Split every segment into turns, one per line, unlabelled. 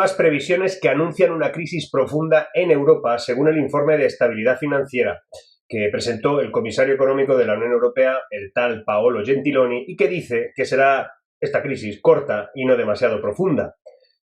nuevas previsiones que anuncian una crisis profunda en Europa, según el informe de estabilidad financiera que presentó el comisario económico de la Unión Europea, el tal Paolo Gentiloni, y que dice que será esta crisis corta y no demasiado profunda.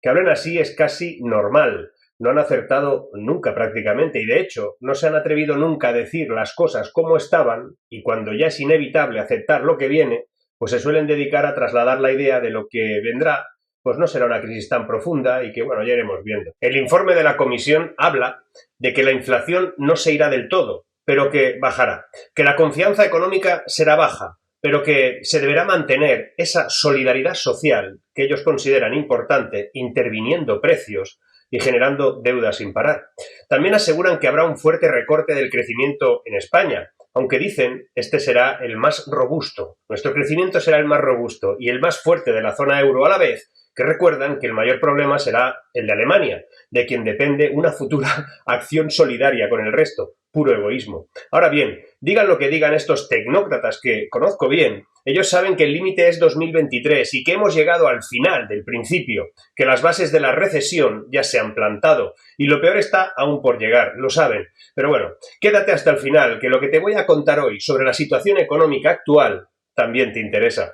Que hablen así es casi normal. No han acertado nunca prácticamente y de hecho no se han atrevido nunca a decir las cosas como estaban y cuando ya es inevitable aceptar lo que viene, pues se suelen dedicar a trasladar la idea de lo que vendrá, pues no será una crisis tan profunda y que bueno, ya iremos viendo. El informe de la Comisión habla de que la inflación no se irá del todo, pero que bajará, que la confianza económica será baja, pero que se deberá mantener esa solidaridad social que ellos consideran importante, interviniendo precios y generando deuda sin parar. También aseguran que habrá un fuerte recorte del crecimiento en España, aunque dicen este será el más robusto. Nuestro crecimiento será el más robusto y el más fuerte de la zona euro a la vez, que recuerdan que el mayor problema será el de Alemania, de quien depende una futura acción solidaria con el resto. Puro egoísmo. Ahora bien, digan lo que digan estos tecnócratas que conozco bien, ellos saben que el límite es 2023 y que hemos llegado al final del principio, que las bases de la recesión ya se han plantado y lo peor está aún por llegar, lo saben. Pero bueno, quédate hasta el final, que lo que te voy a contar hoy sobre la situación económica actual también te interesa.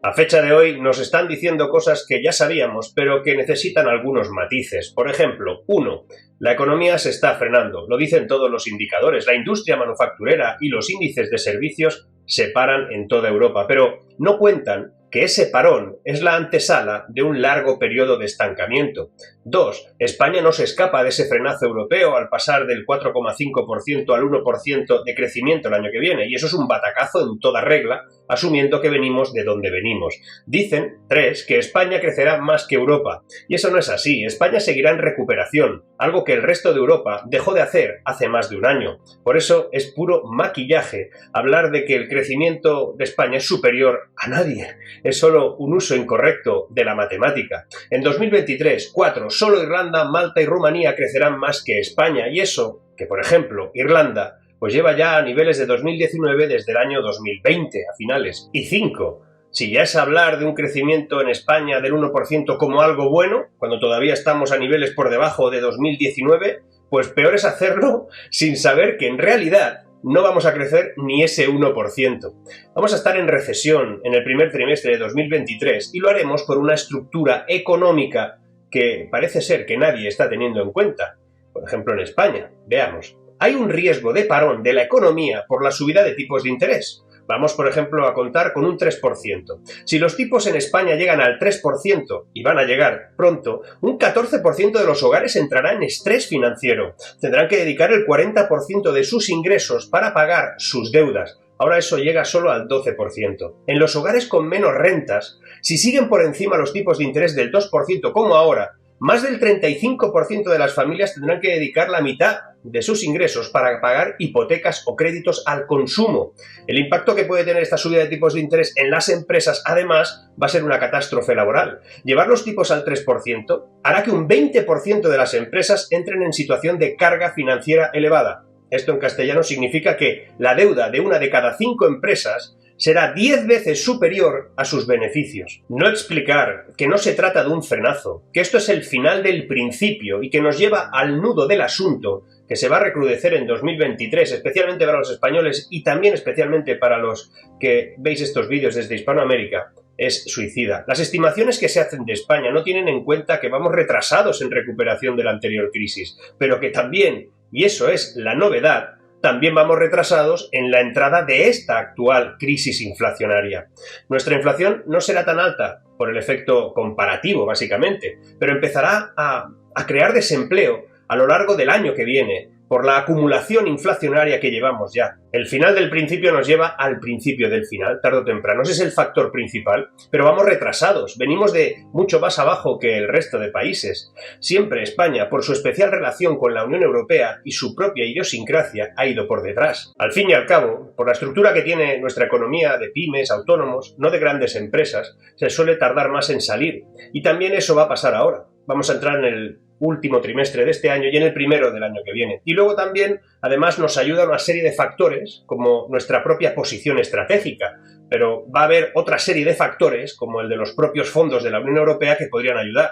A fecha de hoy nos están diciendo cosas que ya sabíamos, pero que necesitan algunos matices. Por ejemplo, 1. La economía se está frenando, lo dicen todos los indicadores. La industria manufacturera y los índices de servicios se paran en toda Europa, pero no cuentan que ese parón es la antesala de un largo periodo de estancamiento. 2. España no se escapa de ese frenazo europeo al pasar del 4,5% al 1% de crecimiento el año que viene, y eso es un batacazo en toda regla, asumiendo que venimos de donde venimos. Dicen, 3, que España crecerá más que Europa, y eso no es así. España seguirá en recuperación, algo que el resto de Europa dejó de hacer hace más de un año. Por eso es puro maquillaje hablar de que el crecimiento de España es superior a nadie. Es solo un uso incorrecto de la matemática. En 2023, 4, solo Irlanda, Malta y Rumanía crecerán más que España, y eso, que por ejemplo, Irlanda, pues lleva ya a niveles de 2019 desde el año 2020, a finales. Y 5, si ya es hablar de un crecimiento en España del 1% como algo bueno, cuando todavía estamos a niveles por debajo de 2019, pues peor es hacerlo sin saber que en realidad no vamos a crecer ni ese 1%. Vamos a estar en recesión en el primer trimestre de 2023 y lo haremos por una estructura económica que parece ser que nadie está teniendo en cuenta. Por ejemplo, en España, veamos. Hay un riesgo de parón de la economía por la subida de tipos de interés. Vamos, por ejemplo, a contar con un 3%. Si los tipos en España llegan al 3%, y van a llegar pronto, un 14% de los hogares entrará en estrés financiero. Tendrán que dedicar el 40% de sus ingresos para pagar sus deudas. Ahora eso llega solo al 12%. En los hogares con menos rentas, si siguen por encima los tipos de interés del 2% como ahora, más del 35% de las familias tendrán que dedicar la mitad de sus ingresos para pagar hipotecas o créditos al consumo. El impacto que puede tener esta subida de tipos de interés en las empresas, además, va a ser una catástrofe laboral. Llevar los tipos al 3% hará que un 20% de las empresas entren en situación de carga financiera elevada. Esto en castellano significa que la deuda de una de cada 5 empresas será 10 veces superior a sus beneficios. No explicar que no se trata de un frenazo, que esto es el final del principio y que nos lleva al nudo del asunto, que se va a recrudecer en 2023, especialmente para los españoles y también especialmente para los que veis estos vídeos desde Hispanoamérica, es suicida. Las estimaciones que se hacen de España no tienen en cuenta que vamos retrasados en recuperación de la anterior crisis, pero que también, y eso es la novedad, también vamos retrasados en la entrada de esta actual crisis inflacionaria. Nuestra inflación no será tan alta por el efecto comparativo, básicamente, pero empezará a crear desempleo a lo largo del año que viene, por la acumulación inflacionaria que llevamos ya. El final del principio nos lleva al principio del final, tarde o temprano. Ese es el factor principal, pero vamos retrasados. Venimos de mucho más abajo que el resto de países. Siempre España, por su especial relación con la Unión Europea y su propia idiosincrasia, ha ido por detrás. Al fin y al cabo, por la estructura que tiene nuestra economía de pymes, autónomos, no de grandes empresas, se suele tardar más en salir. Y también eso va a pasar ahora. Vamos a entrar en el último trimestre de este año y en el primero del año que viene. Y luego también, además, nos ayuda una serie de factores, como nuestra propia posición estratégica. pero va a haber otra serie de factores, como el de los propios fondos de la Unión Europea, que podrían ayudar.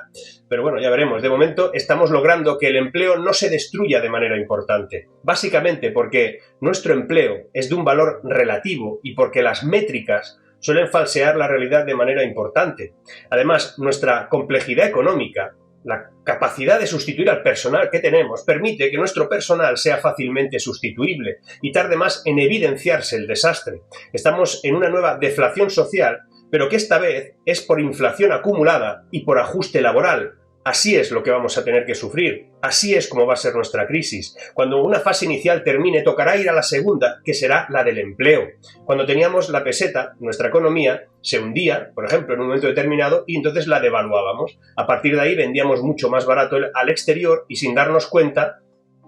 Pero bueno, ya veremos. De momento estamos logrando que el empleo no se destruya de manera importante. Básicamente porque nuestro empleo es de un valor relativo y porque las métricas suelen falsear la realidad de manera importante. Además, nuestra complejidad económica, la capacidad de sustituir al personal que tenemos, permite que nuestro personal sea fácilmente sustituible y tarde más en evidenciarse el desastre. Estamos en una nueva deflación social, pero que esta vez es por inflación acumulada y por ajuste laboral. Así es lo que vamos a tener que sufrir, así es como va a ser nuestra crisis. Cuando una fase inicial termine, tocará ir a la segunda, que será la del empleo. Cuando teníamos la peseta, nuestra economía se hundía, por ejemplo, en un momento determinado, y entonces la devaluábamos. A partir de ahí vendíamos mucho más barato al exterior y sin darnos cuenta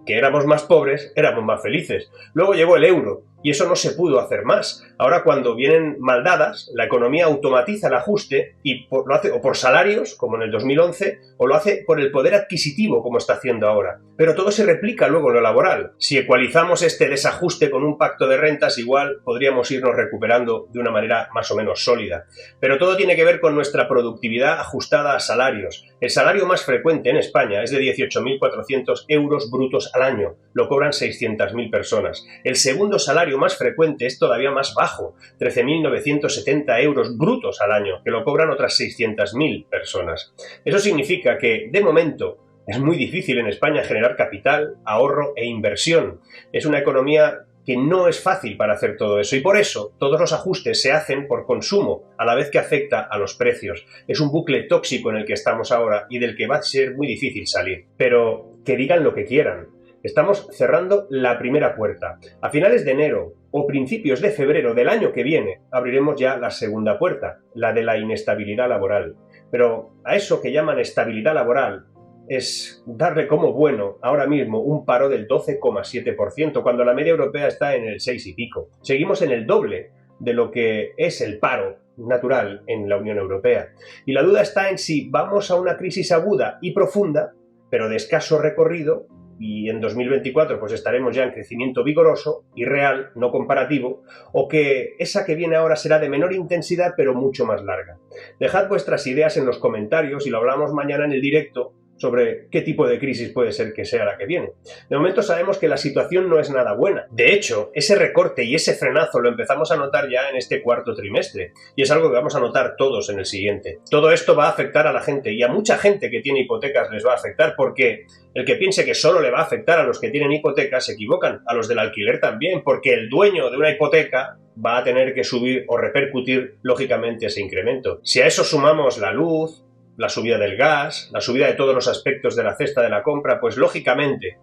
que éramos más pobres, éramos más felices. Luego llegó el euro y eso no se pudo hacer más. Ahora, cuando vienen mal dadas, la economía automatiza el ajuste y lo hace o por salarios, como en el 2011, o lo hace por el poder adquisitivo, como está haciendo ahora. Pero todo se replica luego en lo laboral. Si ecualizamos este desajuste con un pacto de rentas, igual podríamos irnos recuperando de una manera más o menos sólida. Pero todo tiene que ver con nuestra productividad ajustada a salarios. El salario más frecuente en España es de 18.400 euros brutos al año. Lo cobran 600.000 personas. El segundo salario más frecuente es todavía más bajo, 13.970 euros brutos al año, que lo cobran otras 600.000 personas. Eso significa que, de momento, es muy difícil en España generar capital, ahorro e inversión. Es una economía que no es fácil para hacer todo eso y por eso todos los ajustes se hacen por consumo, a la vez que afecta a los precios. Es un bucle tóxico en el que estamos ahora y del que va a ser muy difícil salir. Pero que digan lo que quieran. Estamos cerrando la primera puerta. A finales de enero o principios de febrero del año que viene abriremos ya la segunda puerta, la de la inestabilidad laboral. Pero a eso que llaman estabilidad laboral es darle como bueno ahora mismo un paro del 12,7%, cuando la media europea está en el 6 y pico. Seguimos en el doble de lo que es el paro natural en la Unión Europea. Y la duda está en si vamos a una crisis aguda y profunda, pero de escaso recorrido, y en 2024 pues estaremos ya en crecimiento vigoroso y real, no comparativo, o que esa que viene ahora será de menor intensidad pero mucho más larga. Dejad vuestras ideas en los comentarios y lo hablamos mañana en el directo sobre qué tipo de crisis puede ser que sea la que viene. De momento sabemos que la situación no es nada buena. De hecho, ese recorte y ese frenazo lo empezamos a notar ya en este cuarto trimestre y es algo que vamos a notar todos en el siguiente. Todo esto va a afectar a la gente y a mucha gente que tiene hipotecas les va a afectar porque el que piense que solo le va a afectar a los que tienen hipotecas se equivocan, a los del alquiler también, porque el dueño de una hipoteca va a tener que subir o repercutir lógicamente ese incremento. Si a eso sumamos la luz, la subida del gas, la subida de todos los aspectos de la cesta de la compra, pues lógicamente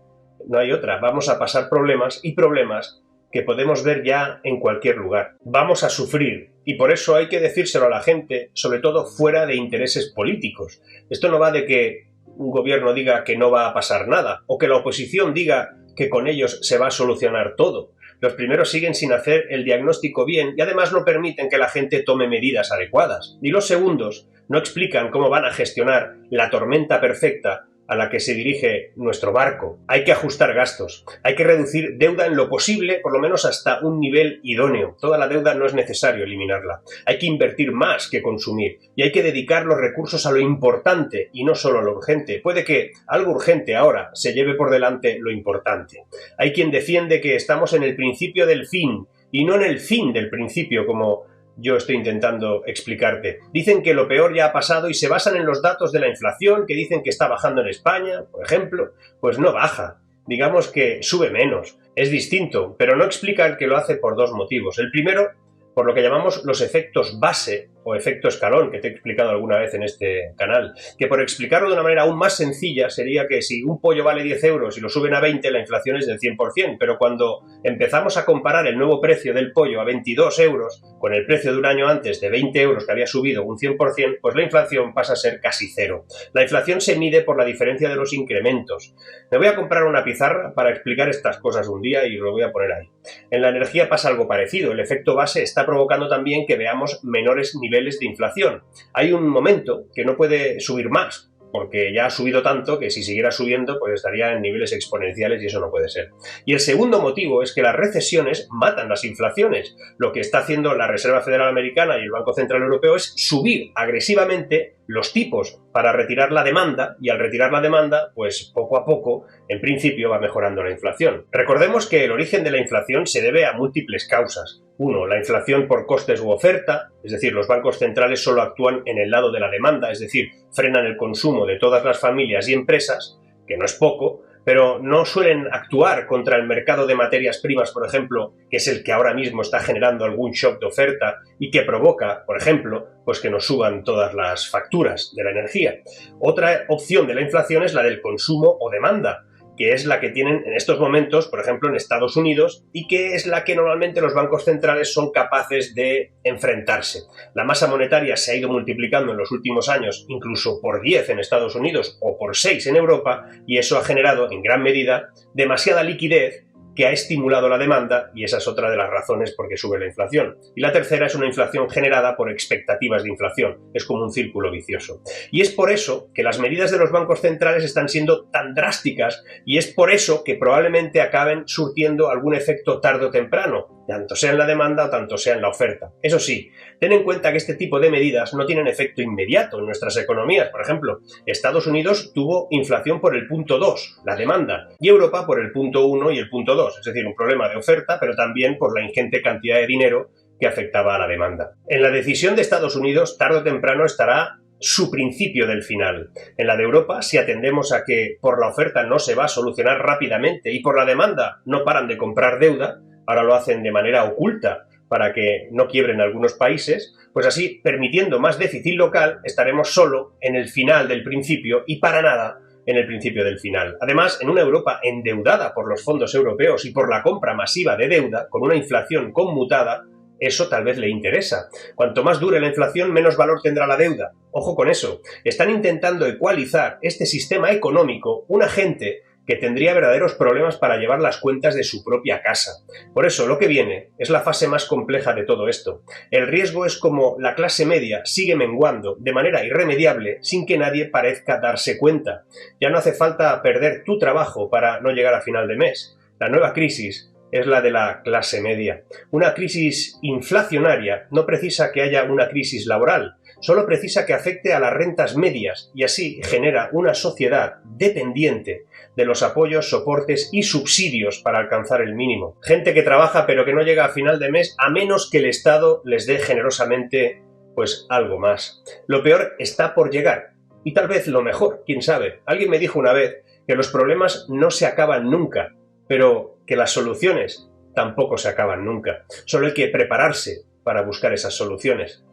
no hay otra. Vamos a pasar problemas y problemas que podemos ver ya en cualquier lugar. Vamos a sufrir y por eso hay que decírselo a la gente, sobre todo fuera de intereses políticos. Esto no va de que un gobierno diga que no va a pasar nada o que la oposición diga que con ellos se va a solucionar todo. Los primeros siguen sin hacer el diagnóstico bien y además no permiten que la gente tome medidas adecuadas. Y los segundos no explican cómo van a gestionar la tormenta perfecta a la que se dirige nuestro barco. Hay que ajustar gastos, hay que reducir deuda en lo posible, por lo menos hasta un nivel idóneo. Toda la deuda no es necesario eliminarla. Hay que invertir más que consumir y hay que dedicar los recursos a lo importante y no solo a lo urgente. Puede que algo urgente ahora se lleve por delante lo importante. Hay quien defiende que estamos en el principio del fin y no en el fin del principio, como yo estoy intentando explicarte. Dicen que lo peor ya ha pasado y se basan en los datos de la inflación que dicen que está bajando en España, por ejemplo. Pues no baja, digamos que sube menos. Es distinto, pero no explican que lo hace por dos motivos. El primero, por lo que llamamos los efectos base o efecto escalón, que te he explicado alguna vez en este canal, que por explicarlo de una manera aún más sencilla sería que si un pollo vale 10 euros y lo suben a 20, la inflación es del 100%, pero cuando empezamos a comparar el nuevo precio del pollo a 22 euros con el precio de un año antes de 20 euros que había subido un 100%, pues la inflación pasa a ser casi cero. La inflación se mide por la diferencia de los incrementos. Me voy a comprar una pizarra para explicar estas cosas un día y lo voy a poner ahí. En la energía pasa algo parecido. El efecto base está provocando también que veamos menores niveles de inflación. Hay un momento que no puede subir más, porque ya ha subido tanto que si siguiera subiendo pues estaría en niveles exponenciales y eso no puede ser. Y el segundo motivo es que las recesiones matan las inflaciones. Lo que está haciendo la Reserva Federal Americana y el Banco Central Europeo es subir agresivamente los tipos para retirar la demanda, y al retirar la demanda, pues poco a poco, en principio, va mejorando la inflación. Recordemos que el origen de la inflación se debe a múltiples causas. Uno, la inflación por costes u oferta, es decir, los bancos centrales solo actúan en el lado de la demanda, es decir, frenan el consumo de todas las familias y empresas, que no es poco, pero no suelen actuar contra el mercado de materias primas, por ejemplo, que es el que ahora mismo está generando algún shock de oferta y que provoca, por ejemplo, pues que nos suban todas las facturas de la energía. Otra opción de la inflación es la del consumo o demanda, que es la que tienen en estos momentos, por ejemplo, en Estados Unidos, y que es la que normalmente los bancos centrales son capaces de enfrentarse. La masa monetaria se ha ido multiplicando en los últimos años, incluso por 10 en Estados Unidos o por 6 en Europa, y eso ha generado, en gran medida, demasiada liquidez que ha estimulado la demanda, y esa es otra de las razones por qué sube la inflación. Y la tercera es una inflación generada por expectativas de inflación. Es como un círculo vicioso. Y es por eso que las medidas de los bancos centrales están siendo tan drásticas, y es por eso que probablemente acaben surtiendo algún efecto tarde o temprano, tanto sea en la demanda o tanto sea en la oferta. Eso sí, ten en cuenta que este tipo de medidas no tienen efecto inmediato en nuestras economías. Por ejemplo, Estados Unidos tuvo inflación por el punto 2, la demanda, y Europa por el punto 1 y el punto 2, es decir, un problema de oferta, pero también por la ingente cantidad de dinero que afectaba a la demanda. En la decisión de Estados Unidos, tarde o temprano estará su principio del final. En la de Europa, si atendemos a que por la oferta no se va a solucionar rápidamente y por la demanda no paran de comprar deuda, ahora lo hacen de manera oculta para que no quiebren algunos países, pues así, permitiendo más déficit local, estaremos solo en el final del principio y para nada en el principio del final. Además, en una Europa endeudada por los fondos europeos y por la compra masiva de deuda, con una inflación conmutada, eso tal vez le interesa. Cuanto más dure la inflación, menos valor tendrá la deuda. Ojo con eso. Están intentando ecualizar este sistema económico una gente que tendría verdaderos problemas para llevar las cuentas de su propia casa. Por eso, lo que viene es la fase más compleja de todo esto. El riesgo es como la clase media sigue menguando de manera irremediable sin que nadie parezca darse cuenta. Ya no hace falta perder tu trabajo para no llegar a final de mes. La nueva crisis es la de la clase media. Una crisis inflacionaria no precisa que haya una crisis laboral, solo precisa que afecte a las rentas medias y así genera una sociedad dependiente de los apoyos, soportes y subsidios para alcanzar el mínimo. Gente que trabaja pero que no llega a final de mes a menos que el Estado les dé generosamente pues algo más. Lo peor está por llegar y tal vez lo mejor, quién sabe. Alguien me dijo una vez que los problemas no se acaban nunca, pero que las soluciones tampoco se acaban nunca. Solo hay que prepararse para buscar esas soluciones,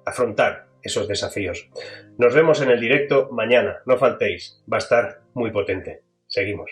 afrontar esos desafíos. Nos vemos en el directo mañana, no faltéis, va a estar muy potente. Seguimos.